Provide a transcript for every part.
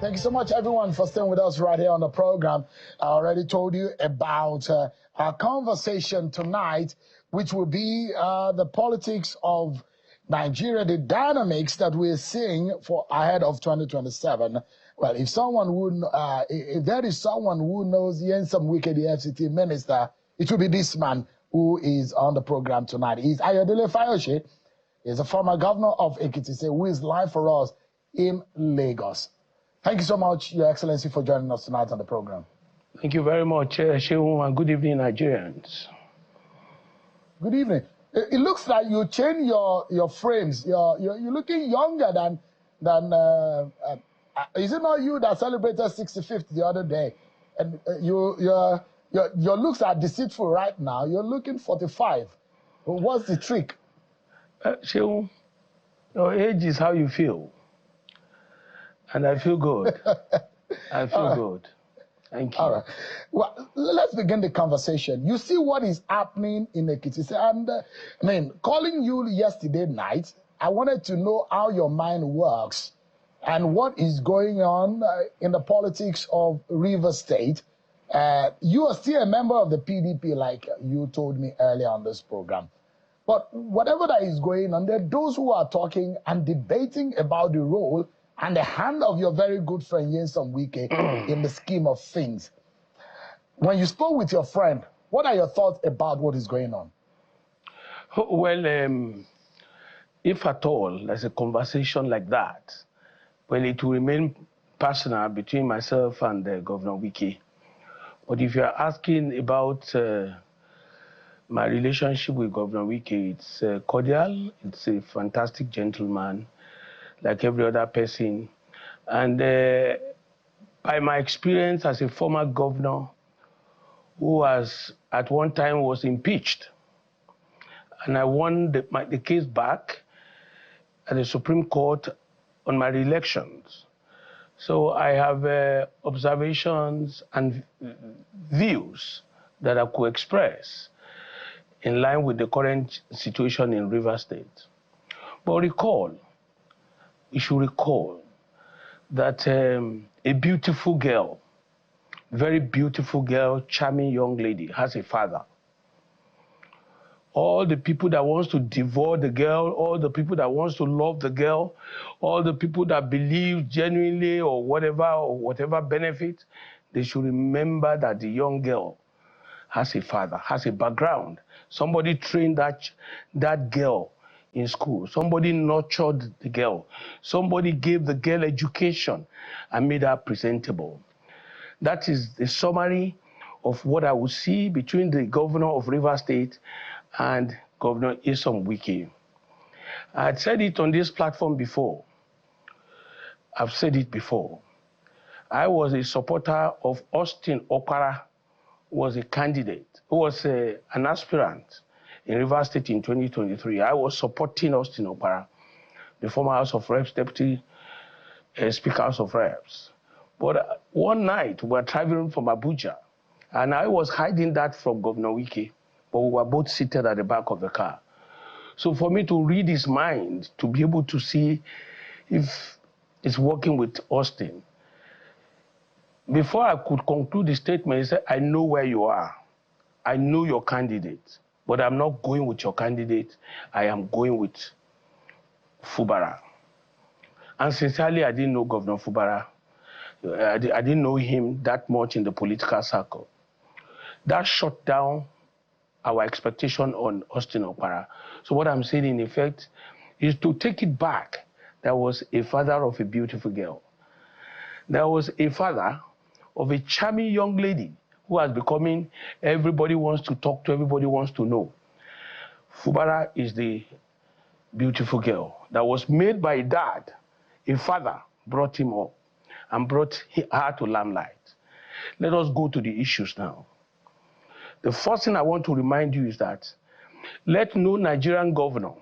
Thank you so much, everyone, for staying with us right here on the program. I already told you about our conversation tonight, which will be the politics of Nigeria, the dynamics that we're seeing for ahead of 2027. Well, if there is someone who knows Yensam Wike, the FCT minister, it will be this man who is on the program tonight. He's Ayodele Fayose. He's a former governor of Ekiti, who is live for us in Lagos. Thank you so much, Your Excellency, for joining us tonight on the program. Thank you very much, Shehu, and good evening, Nigerians. Good evening. It looks like you changed your frames. You're looking younger than is it not you that celebrated 65th the other day? And your looks are deceitful right now. You're looking 45. What's the trick? Shehu, your age is how you feel. And I feel good. I feel good. Thank you. All right. Well, let's begin the conversation. You see what is happening in Ekiti. And calling you yesterday night, I wanted to know how your mind works and what is going on in the politics of Rivers State. You are still a member of the PDP, like you told me earlier on this program. But whatever that is going on, there are those who are talking and debating about the role and the hand of your very good friend Yensam Wike in the scheme of things. When you spoke with your friend, what are your thoughts about what is going on? Well, if at all there's a conversation like that, well, it will remain personal between myself and Governor Wike. But if you're asking about my relationship with Governor Wike, it's cordial. It's a fantastic gentleman, like every other person. And by my experience as a former governor who was at one time was impeached, and I won the case back at the Supreme Court on my re-elections. So I have observations and views that I could express in line with the current situation in Rivers State. But you should recall that a beautiful girl, very beautiful girl, charming young lady, has a father. All the people that wants to devour the girl, all the people that wants to love the girl, all the people that believe genuinely or whatever benefit, they should remember that the young girl has a father, has a background. Somebody trained that girl in school. Somebody nurtured the girl. Somebody gave the girl education and made her presentable. That is the summary of what I would see between the governor of Rivers State and Governor Yensam Wike. I had said it on this platform before. I've said it before. I was a supporter of Austin Okara, who was a candidate, who was an aspirant in Rivers State in 2023. I was supporting Austin Okara, the former House of Reps, Deputy Speaker House of Reps. But one night, we were traveling from Abuja, and I was hiding that from Governor Wike, but we were both seated at the back of the car. So for me to read his mind, to be able to see if it's working with Austin, before I could conclude the statement, he said, I know where you are. I know your candidate, but I'm not going with your candidate. I am going with Fubara. And sincerely, I didn't know Governor Fubara. I didn't know him that much in the political circle. That shut down our expectation on Austin Okara. So what I'm saying in effect is to take it back. There was a father of a beautiful girl. There was a father of a charming young lady who was becoming, everybody wants to talk to, everybody wants to know. Fubara is the beautiful girl that was made by a dad. A father brought him up and brought her to limelight. Let us go to the issues now. The first thing I want to remind you is that let no Nigerian governor,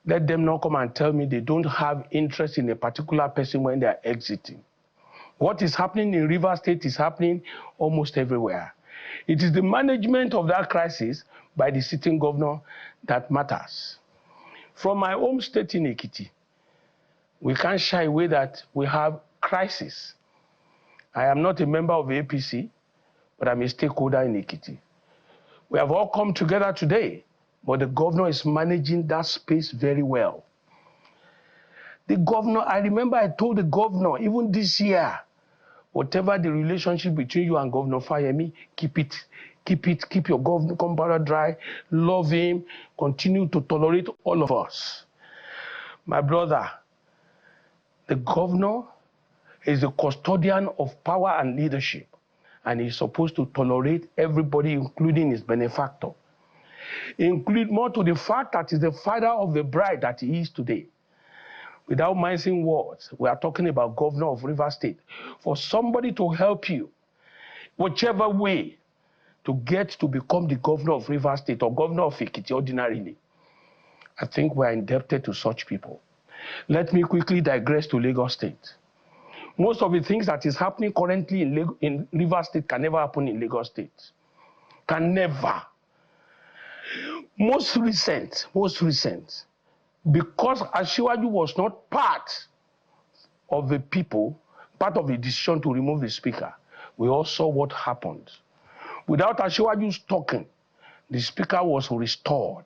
let them not come and tell me they don't have interest in a particular person when they are exiting. What is happening in Rivers State is happening almost everywhere. It is the management of that crisis by the sitting governor that matters. From my home state in Ekiti, we can't shy away that we have crisis. I am not a member of the APC, but I'm a stakeholder in Ekiti. We have all come together today, but the governor is managing that space very well. The governor, I remember I told the governor, even this year, whatever the relationship between you and Governor Fayemi, keep your compounder dry, love him, continue to tolerate all of us. My brother, the governor is the custodian of power and leadership, and he's supposed to tolerate everybody, including his benefactor. Include more to the fact that he's the father of the bride that he is today. Without mincing words, we are talking about governor of Rivers State. For somebody to help you, whichever way, to get to become the governor of Rivers State or governor of Ekiti ordinarily, I think we are indebted to such people. Let me quickly digress to Lagos State. Most of the things that is happening currently in Rivers State can never happen in Lagos State. Can never. Most recent, because Asiwaju was not part of the people, part of the decision to remove the speaker, we all saw what happened. Without Asiwaju's talking, the speaker was restored.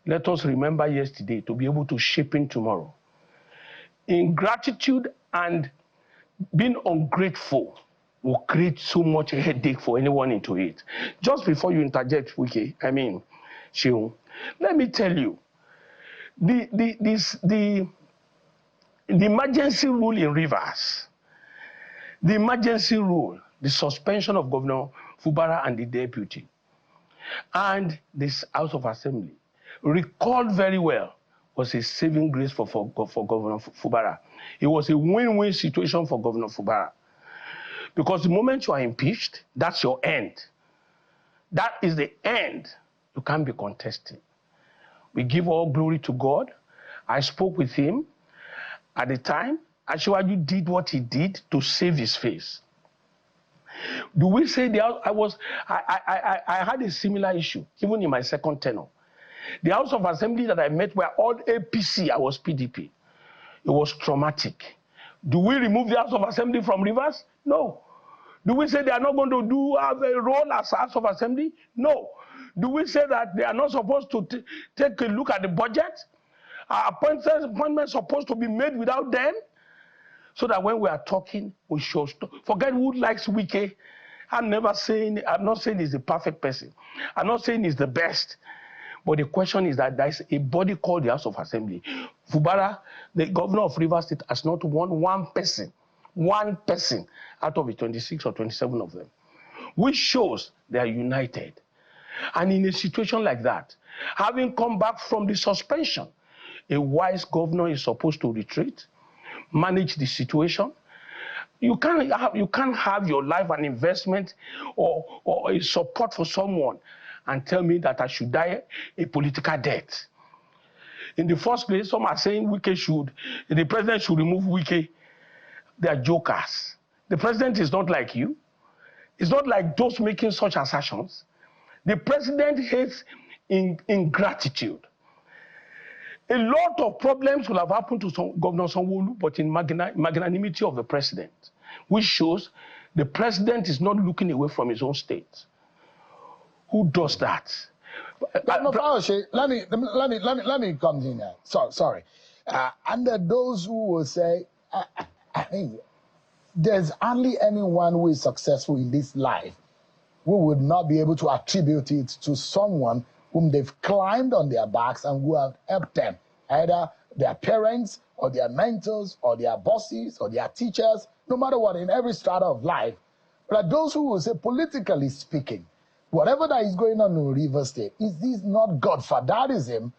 Let us remember yesterday to be able to shape in tomorrow. Ingratitude and being ungrateful will create so much headache for anyone into it. Just before you interject, Wike, Sheung, let me tell you, the emergency rule in Rivers, the emergency rule, the suspension of Governor Fubara and the deputy, and this House of Assembly, recalled very well, was a saving grace for Governor Fubara. It was a win-win situation for Governor Fubara. Because the moment you are impeached, that's your end. That is the end. You can't be contesting. We give all glory to God. I spoke with him at the time. Asiwaju did what he did to save his face. Do we say I had a similar issue, even in my second tenure. The House of Assembly that I met were all APC, I was PDP. It was traumatic. Do we remove the House of Assembly from Rivers? No. Do we say they are not going to have a role as House of Assembly? No. Do we say that they are not supposed to take a look at the budget? Are appointments supposed to be made without them? So that when we are talking, we should forget who likes Wike. I'm not saying he's the perfect person. I'm not saying he's the best. But the question is that there is a body called the House of Assembly. Fubara, the governor of Rivers State, has not won one person out of the 26 or 27 of them, which shows they are united. And in a situation like that, having come back from the suspension, a wise governor is supposed to retreat, manage the situation. You can't have your life and investment or a support for someone and tell me that I should die a political death. In the first place, some are saying the president should remove Wike. They are jokers. The president is not like you. It's not like those making such assertions. The president hates ingratitude. A lot of problems will have happened to Governor Sanwo-Olu, but in magnanimity of the president, which shows the president is not looking away from his own state. Who does that? Governor Fayose, let me come in here. Sorry. And those who will say, there's only anyone who is successful in this life who would not be able to attribute it to someone whom they've climbed on their backs and who have helped them, either their parents or their mentors or their bosses or their teachers, no matter what, in every strata of life. But those who will say, politically speaking, whatever that is going on in Rivers State, is this not godfatherism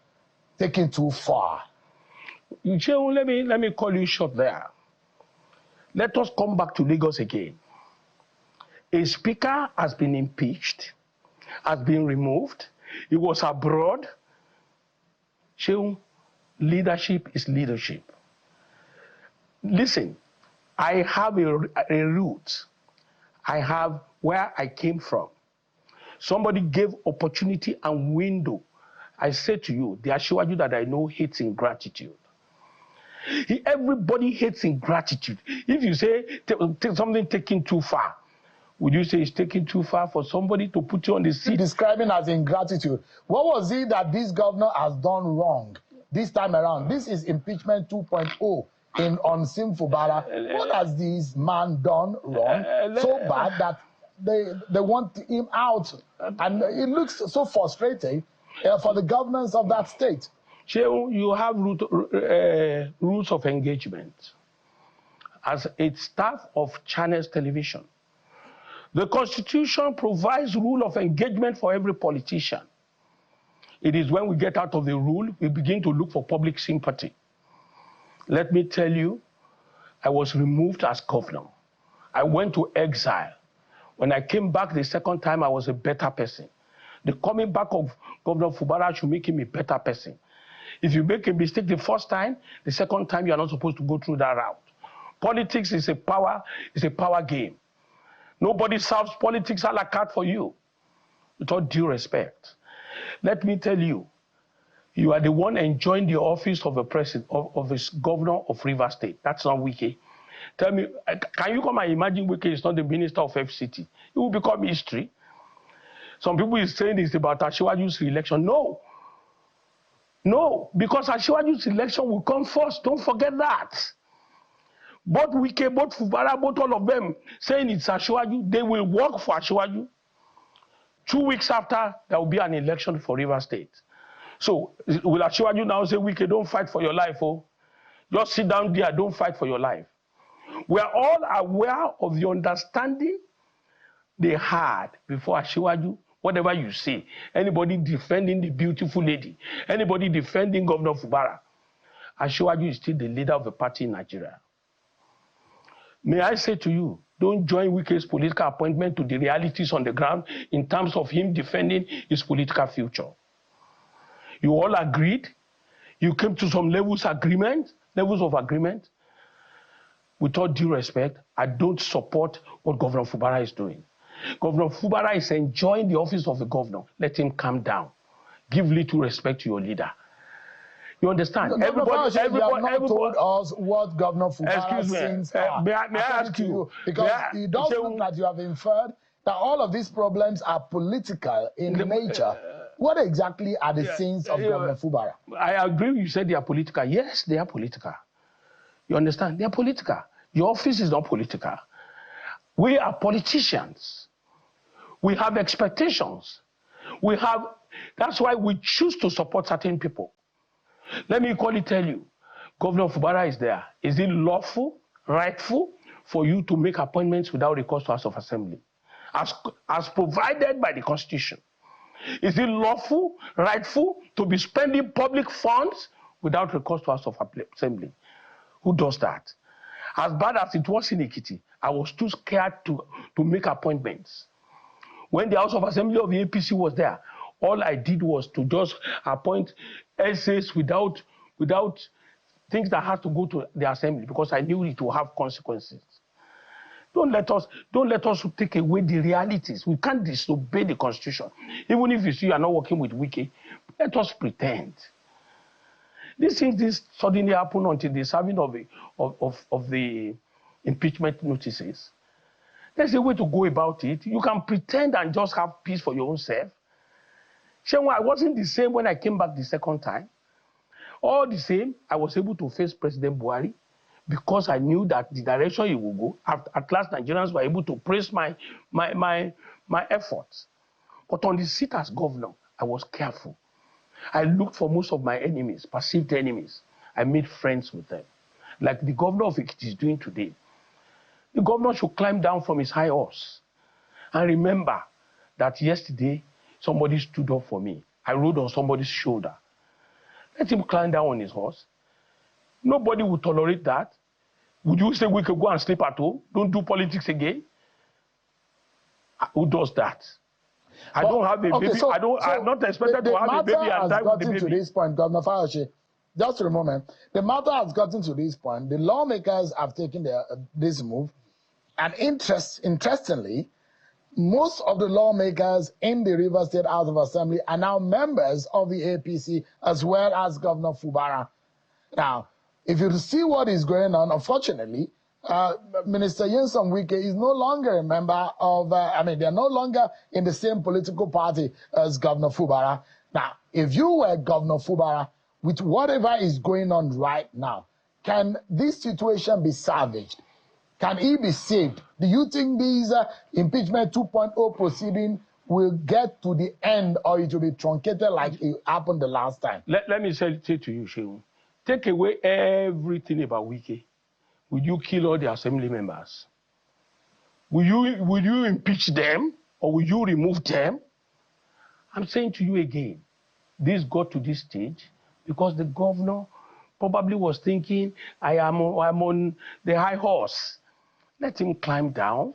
taken too far? Let me call you short there. Let us come back to Lagos again. A speaker has been impeached, has been removed. He was abroad. Leadership is leadership. Listen, I have a root. I have where I came from. Somebody gave opportunity and window. I say to you, the Asiwaju that I know hates ingratitude. Everybody hates ingratitude. If you say something taken too far, would you say it's taken too far for somebody to put you on the seat? Describing as ingratitude. What was it that this governor has done wrong this time around? This is impeachment 2.0 on Fubara. What has this man done wrong so bad that they want him out? And it looks so frustrating for the governance of that state. Shehu, you have rules of engagement as a staff of Channels Television. The Constitution provides rule of engagement for every politician. It is when we get out of the rule, we begin to look for public sympathy. Let me tell you, I was removed as governor. I went to exile. When I came back the second time, I was a better person. The coming back of Governor Fubara should make him a better person. If you make a mistake the first time, the second time you are not supposed to go through that route. Politics is a power game. Nobody serves politics a la carte for you. With all due respect. Let me tell you, you are the one enjoying the office of a president, of the governor of Rivers State. That's not Wike. Tell me, can you come and imagine Wike is not the minister of FCT? It will become history. Some people is saying it's about Asiwaju's election. No. No, because Asiwaju's election will come first. Don't forget that. Both Wike, both Fubara, both all of them saying it's Asiwaju, they will work for Asiwaju. 2 weeks after, there will be an election for Rivers State. So will Asiwaju now say, Wike, don't fight for your life, oh? Just sit down there, don't fight for your life. We are all aware of the understanding they had before Asiwaju, whatever you say. Anybody defending the beautiful lady, anybody defending Governor Fubara, Asiwaju is still the leader of the party in Nigeria. May I say to you, don't join Wike's political appointment to the realities on the ground in terms of him defending his political future. You all agreed. You came to some levels of agreement. With all due respect, I don't support what Governor Fubara is doing. Governor Fubara is enjoying the office of the governor. Let him calm down. Give little respect to your leader. You understand? No, everybody told us what Governor Fubara's sins are. May I ask you? Because it does look that you have inferred that all of these problems are political in nature. What exactly are the sins of Governor Fubara? I agree you said they are political. Yes, they are political. You understand? They are political. Your office is not political. We are politicians. We have expectations. That's why we choose to support certain people. Let me tell you, Governor Fubara is there. Is it lawful, rightful for you to make appointments without recourse to House of Assembly? As provided by the Constitution. Is it lawful, rightful to be spending public funds without recourse to House of Assembly? Who does that? As bad as it was in Ekiti, I was too scared to make appointments. When the House of Assembly of the APC was there, all I did was to just appoint essays without things that had to go to the assembly because I knew it will have consequences. Don't let us take away the realities. We can't disobey the Constitution. Even if you see you are not working with Wike, let us pretend. These things suddenly happen until the serving of the impeachment notices. There's a way to go about it. You can pretend and just have peace for your own self. I wasn't the same when I came back the second time. All the same, I was able to face President Buhari because I knew that the direction he would go. At last, Nigerians were able to praise my efforts. But on the seat as governor, I was careful. I looked for most of my enemies, perceived enemies. I made friends with them. Like the governor of Ekiti is doing today. The governor should climb down from his high horse and remember that yesterday, somebody stood up for me. I rode on somebody's shoulder. Let him climb down on his horse. Nobody would tolerate that. Would you say we could go and sleep at home? Don't do politics again? Who does that? I don't have a baby. I'm not expected to have a baby and die with the baby. To this point, Governor Fayose, just for a moment. The matter has gotten to this point. The lawmakers have taken this move. And interestingly, most of the lawmakers in the Rivers State House of Assembly are now members of the APC as well as Governor Fubara. Now, if you see what is going on, unfortunately, Minister Nyesom Wike is no longer a member of, they're no longer in the same political party as Governor Fubara. Now, if you were Governor Fubara, with whatever is going on right now, can this situation be salvaged? Can he be saved? Do you think these impeachment 2.0 proceeding will get to the end, or it will be truncated like it happened the last time? Let me say to you, Shehu, take away everything about Wike. Will you kill all the assembly members? Will you impeach them, or will you remove them? I'm saying to you again, this got to this stage because the governor probably was thinking, I'm on the high horse. Let him climb down.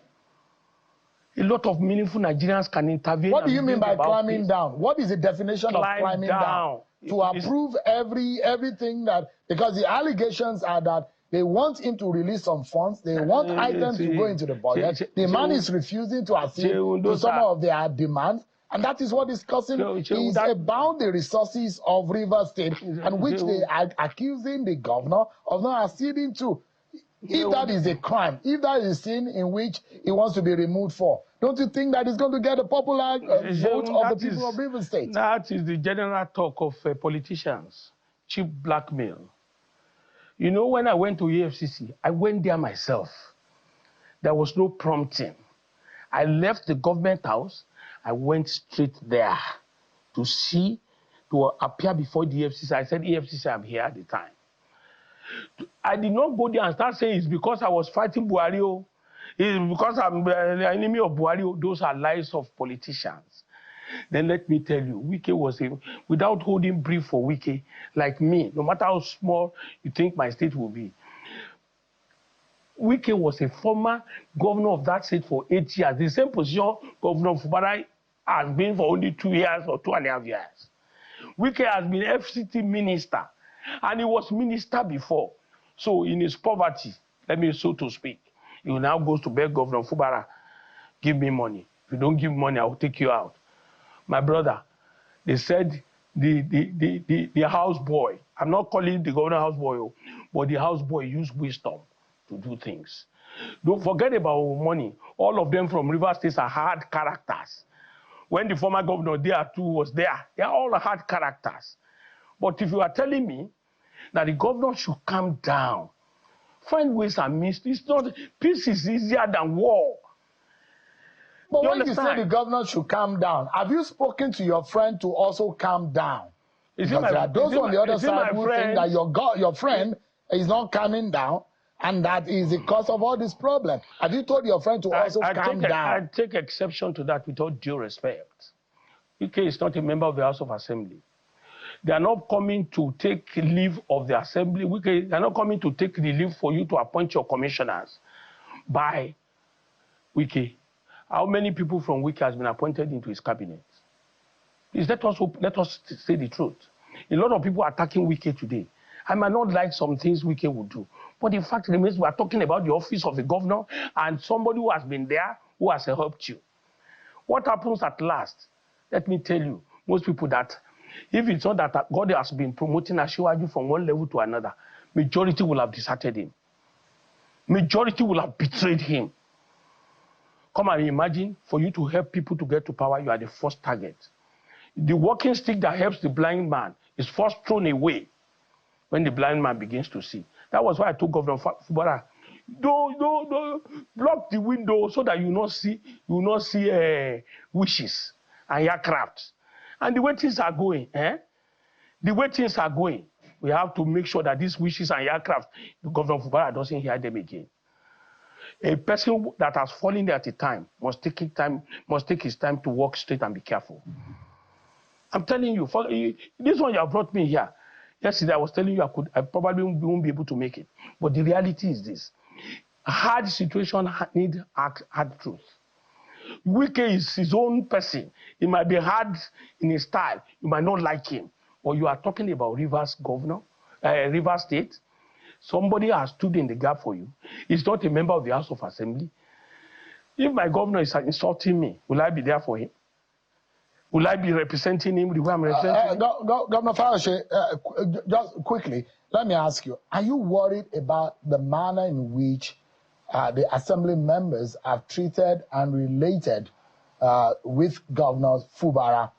A lot of meaningful Nigerians can intervene. What do you mean by climbing down? What is the definition of climbing down? To approve everything that, because the allegations are that they want him to release some funds. They want items to go into the budget. The man is refusing to accede to some of their demands. And that is what is causing is about the resources of Rivers State, and which they are accusing the governor of not acceding to. If that is a crime, if that is a sin in which he wants to be removed for, don't you think that is going to get a popular vote of the people of Rivers State? That is the general talk of politicians, cheap blackmail. You know, when I went to EFCC, I went there myself. There was no prompting. I left the government house. I went straight there to appear before the EFCC. I said, EFCC, I'm here at the time. I did not go there and start saying it's because I was fighting Buhari. It's because I'm the enemy of Buhari. Those are lies of politicians. Then let me tell you, Wike was without holding brief for Wike, like me, no matter how small you think my state will be. Wike was a former governor of that state for 8 years. The same position Governor Fubara has been for only 2 years or 2.5 years. Wike has been FCT minister, and he was minister before. So in his poverty, let me so to speak, he now goes to beg Governor Fubara, give me money. If you don't give money, I will take you out. My brother, they said the house boy, I'm not calling the governor house boy, but the house boy used wisdom to do things. Don't forget about money. All of them from Rivers State are hard characters. When the former governor there too was there, they are all hard characters. But if you are telling me that the governor should calm down, find ways and means, it's not, peace is easier than war. But when you say the governor should calm down, have you spoken to your friend to also calm down? Because there are those on the other side who think that your friend is not calming down, and that is the cause of all this problem. Have you told your friend to also calm down? I take exception to that with all due respect. UK is not a member of the House of Assembly. They are not coming to take leave of the Assembly. They are not coming to take the leave for you to appoint your commissioners by Wike. How many people from Wike has been appointed into his cabinet? Please let us say the truth. A lot of people are attacking Wike today. I might not like some things Wike would do, but the fact remains we are talking about the office of the governor and somebody who has been there, who has helped you. What happens at last? Let me tell you, most people that, if it's not that God has been promoting Asiwaju from one level to another, majority will have deserted him. Majority will have betrayed him. Come and imagine, for you to help people to get to power, you are the first target. The walking stick that helps the blind man is first thrown away when the blind man begins to see. That was why I told Governor Fubara, don't block the window so that you will not see wishes and aircraft. And the way things are going, the way things are going, we have to make sure that these wishes and aircraft, Governor Fubara doesn't hear them again. A person that has fallen there at a time must take his time to walk straight and be careful. I'm telling you, this one you have brought me here. Yesterday I was telling you I probably won't be able to make it. But the reality is this. A hard situation needs hard truth. Wike is his own person. He might be hard in his style. You might not like him. But you are talking about Rivers State. Somebody has stood in the gap for you. He's not a member of the House of Assembly. If my governor is insulting me, will I be there for him? Will I be representing him the way I'm representing him? Governor Fayose, just quickly, let me ask you, are you worried about the manner in which the assembly members have treated and related with Governor Fubara?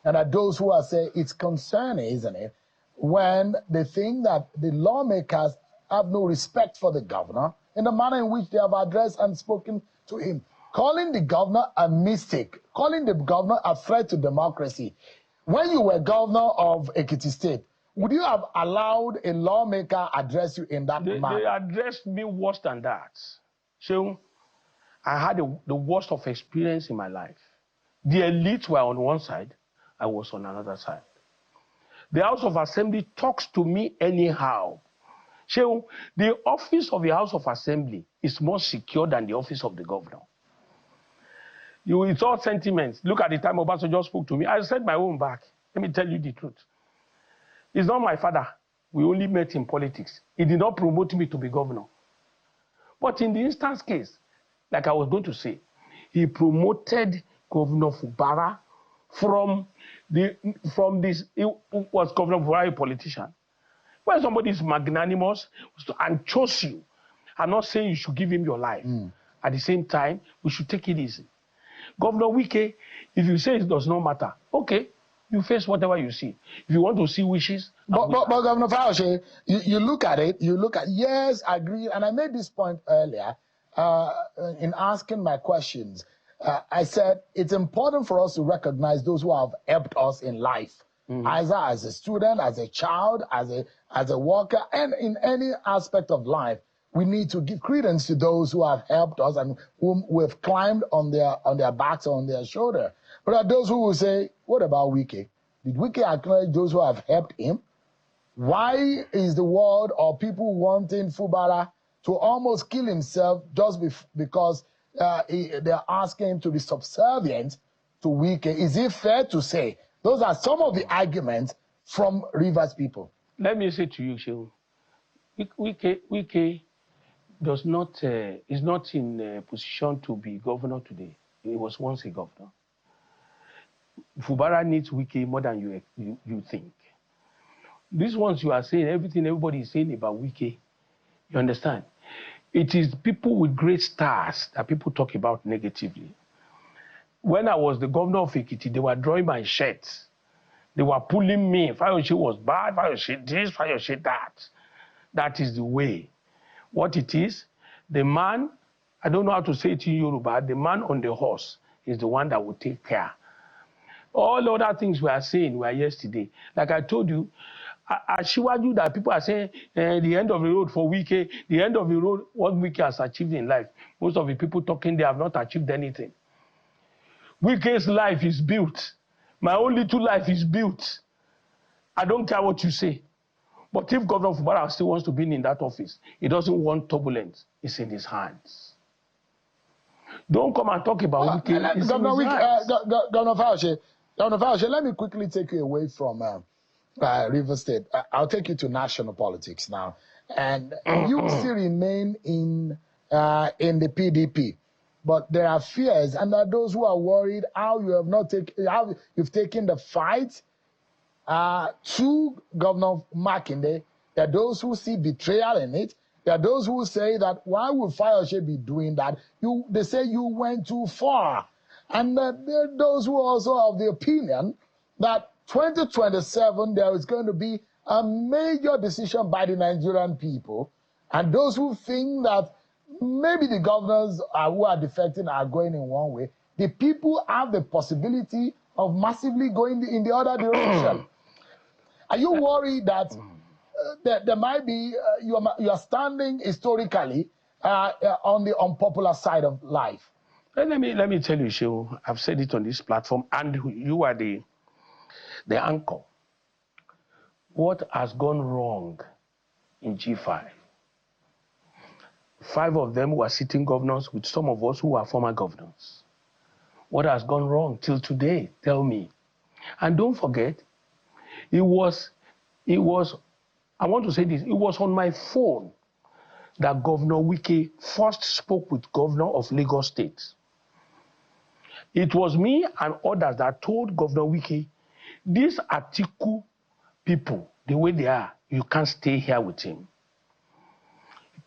And that those who are saying it's concerning, isn't it, when they think that the lawmakers have no respect for the governor in the manner in which they have addressed and spoken to him, calling the governor a mistake, calling the governor a threat to democracy. When you were governor of Ekiti State, would you have allowed a lawmaker address you in that manner? They addressed me worse than that. So I had the worst of experience in my life. The elites were on one side, I was on another side. The House of Assembly talks to me anyhow. So the office of the House of Assembly is more secure than the office of the governor. It's all sentiments. Look at the time Obasanjo spoke to me. I said my own back. Let me tell you the truth. He's not my father. We only met in politics. He did not promote me to be governor. But in the instance case, like I was going to say, he promoted Governor Fubara from this. He was Governor Fubara, a politician. When somebody is magnanimous and chose you, I'm not saying you should give him your life. At the same time, we should take it easy. Governor Wike, if you say it does not matter, okay, you face whatever you see. If you want to see wishes. But Governor Fayose, you look at it, yes, I agree. And I made this point earlier in asking my questions. I said it's important for us to recognize those who have helped us in life, either as a student, as a child, as a worker, and in any aspect of life. We need to give credence to those who have helped us and whom we've climbed on their backs or on their shoulder. But there are those who will say, what about Wike? Did Wike acknowledge those who have helped him? Why is the world or people wanting Fubara to almost kill himself just because they're asking him to be subservient to Wike? Is it fair to say those are some of the arguments from Rivers people? Let me say to you, Shehu, Wike is not in a position to be governor today. He was once a governor. Fubara needs Wike more than you think. These ones you are saying, everything everybody is saying about Wike, you understand? It is people with great stars that people talk about negatively. When I was the governor of Ekiti, they were drawing my shirts. They were pulling me. Fayose was bad, Fayose this, Fayose that. That is the way. What it is, the man, I don't know how to say it in Yoruba, the man on the horse is the one that will take care. All other things we are saying were yesterday. Like I told you, I showed you that people are saying the end of the road for Wike, the end of the road, what Wike has achieved in life. Most of the people talking, they have not achieved anything. Wike's life is built. My own little life is built. I don't care what you say. But if Governor Fubara still wants to be in that office, he doesn't want turbulence. It's in his hands. Don't come and talk about Wike. Governor Fayose, let me quickly take you away from River State. I'll take you to national politics now. And you still remain in the PDP. But there are fears, and there are those who are worried how you've taken the fight to Governor Makinde. There are those who see betrayal in it. There are those who say that why would Fayose be doing that? They say you went too far. And there are those who also have the opinion that 2027 there is going to be a major decision by the Nigerian people. And those who think that maybe the governors who are defecting are going in one way, the people have the possibility of massively going in the other direction. Are you worried that there might be, you are standing historically on the unpopular side of life? Let me tell you, Shehu, I've said it on this platform, and you are the anchor. What has gone wrong in G5? 5 of them were sitting governors with some of us who are former governors. What has gone wrong till today? Tell me. And don't forget, it was, I want to say this, it was on my phone that Governor Wike first spoke with Governor of Lagos State. It was me and others that told Governor Wike, these Atiku people, the way they are, you can't stay here with him.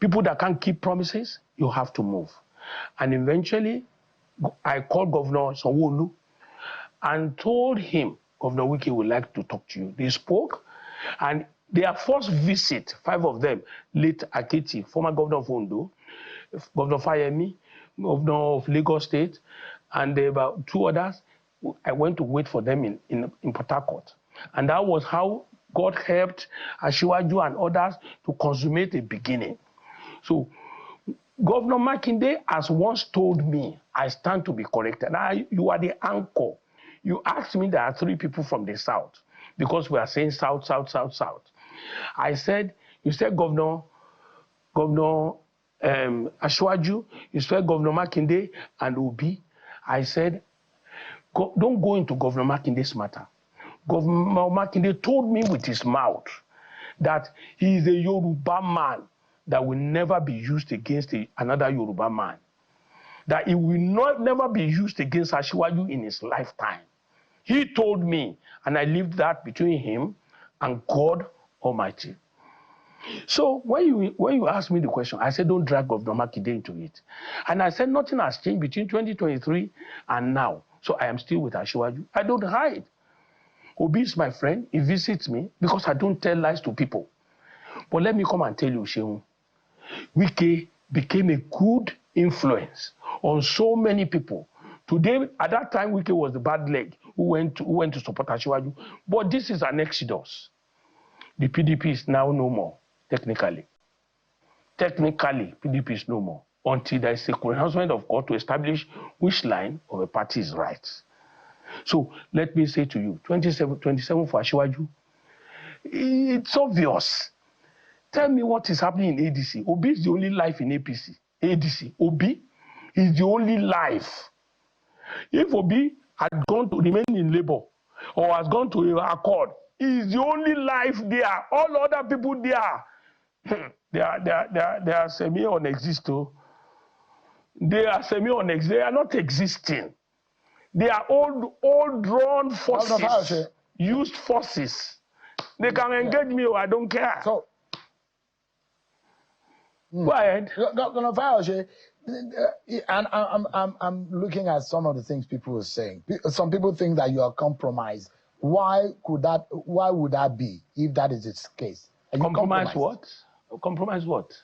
People that can't keep promises, you have to move. And eventually, I called Governor Sanwo-Olu and told him, Governor Wike would like to talk to you. They spoke, and their first visit, 5 of them, late Aketi, former governor of Ondo, Governor Fayose, governor of Lagos State, and about 2 others, I went to wait for them in Port Harcourt. And that was how God helped Asiwaju and others to consummate a beginning. So Governor Makinde has once told me, I stand to be corrected. Now, you are the anchor. You asked me there are 3 people from the South because we are saying South, South, South, South. I said, you said Governor Asiwaju, you said Governor Makinde and Obi. I said, don't go into Governor Makinde's matter. Governor Makinde told me with his mouth that he is a Yoruba man that will never be used against another Yoruba man. That it will never be used against Asiwaju in his lifetime. He told me, and I left that between him and God Almighty. So when you asked me the question, I said, don't drag Governor Makinde into it. And I said, nothing has changed between 2023 and now. So I am still with Asiwaju. I don't hide. Obi is my friend. He visits me because I don't tell lies to people. But let me come and tell you, Sheung, Wike became a good influence on so many people. Today, at that time, Wike was the bad leg who went to support Asiwaju. But this is an exodus. The PDP is now no more, technically. Technically, PDP is no more until there is a pronouncement of court to establish which line of a party is right. So let me say to you, 27 for Asiwaju, it's obvious. Tell me what is happening in ADC. Obi is the only life in APC. ADC. Obi is the only life. If Obi had gone to remain in Labour or has gone to Accord, he is the only life there. All other people there, they are semi-unexistent. They are semi-unexistent. They are not existing. They are all drawn forces, used forces. They can engage me or I don't care. So, go ahead. Governor Fayose, and I'm looking at some of the things people are saying. Some people think that you are compromised. Why would that be if that is its case? Compromise what? Compromise what?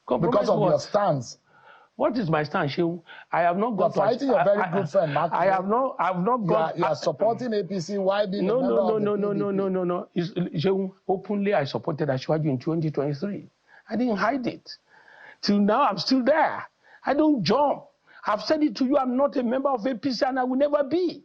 Compromise because of what? your stance. What is my stance, Shehu? I have not got. You're fighting your very good friend, Mark. I have not got. You are supporting APC. Why being No. Shehu, openly, I supported Asiwaju in 2023. I didn't hide it. Till now, I'm still there. I don't jump. I've said it to you. I'm not a member of APC, and I will never be.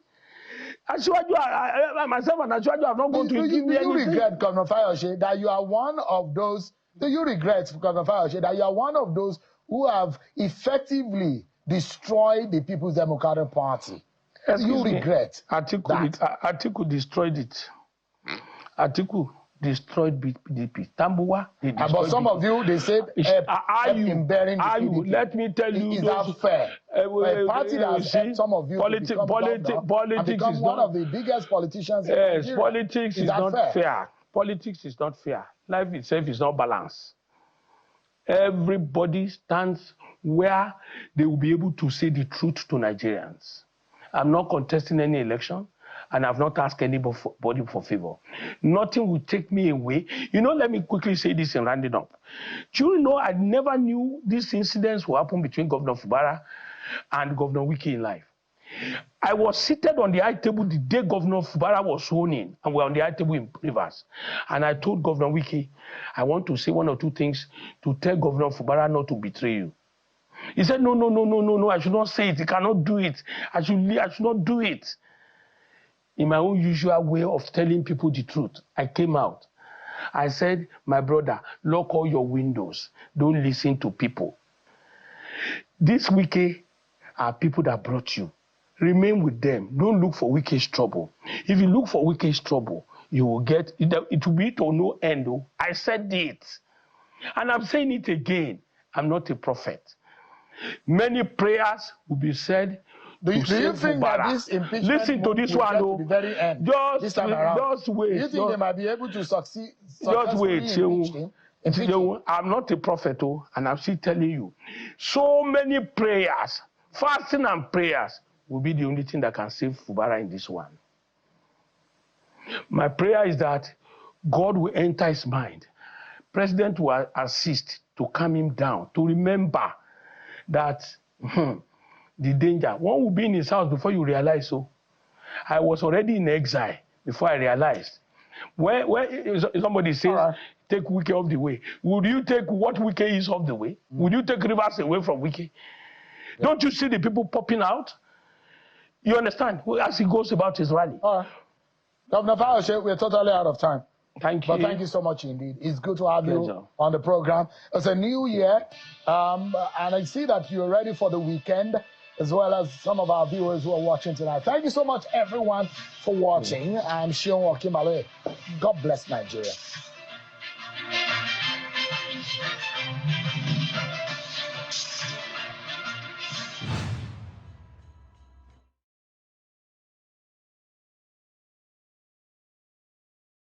Asiwaju, myself and Asiwaju have not gone to give me anything. Do you regret, Governor Fayose, that you are one of those? Do you regret, Governor Fayose, that you are one of those who have effectively destroyed the People's Democratic Party? Do you regret Atiku destroyed it. Atiku destroyed PDP. Tambuwa, but some of you, they said, in bearing the PDP. Let me tell you, is that fair? A party that has helped some of you politics become one of the biggest politicians in Nigeria. Yes, politics is not fair. Politics is not fair. Life itself is not balanced. Everybody stands where they will be able to say the truth to Nigerians. I'm not contesting any election, and I've not asked anybody for favor. Nothing will take me away. Let me quickly say this in rounding up. Do you know I never knew these incidents will happen between Governor Fubara and Governor Wike in life. I was seated on the high table the day Governor Fubara was sworn in, and we're on the high table in Rivers. And I told Governor Wike, I want to say 1 or 2 things to tell Governor Fubara not to betray you. He said, no, I should not say it. He cannot do it. I should not do it. In my own usual way of telling people the truth, I came out. I said, my brother, lock all your windows. Don't listen to people. This Wike are people that brought you. Remain with them. Don't look for Wike's trouble. If you look for Wike's trouble, you will get, it will be to no end. I said it. And I'm saying it again. I'm not a prophet. Many prayers will be said Do you think Fubara. that this impeachment Listen to this one, to the very end? Just wait. Do you think they might be able to Just wait, impeach him? I'm not a prophet, and I'm still telling you. So many prayers, fasting and prayers will be the only thing that can save Fubara in this one. My prayer is that God will enter his mind. President will assist to calm him down, to remember that the danger. One will be in his house before you realize so. I was already in exile before I realized. Where somebody says, take Wike off the way. Would you take what Wike is off the way? Would you take Rivers away from Wike? Yeah. Don't you see the people popping out? You understand? As he goes about his rally. Governor Fayose, we're totally out of time. Thank you. But thank you so much indeed. It's good to have you on the program. It's a new year, and I see that you're ready for the weekend, as well as some of our viewers who are watching tonight. Thank you so much, everyone, for watching. I'm Shion Wakimale. God bless Nigeria.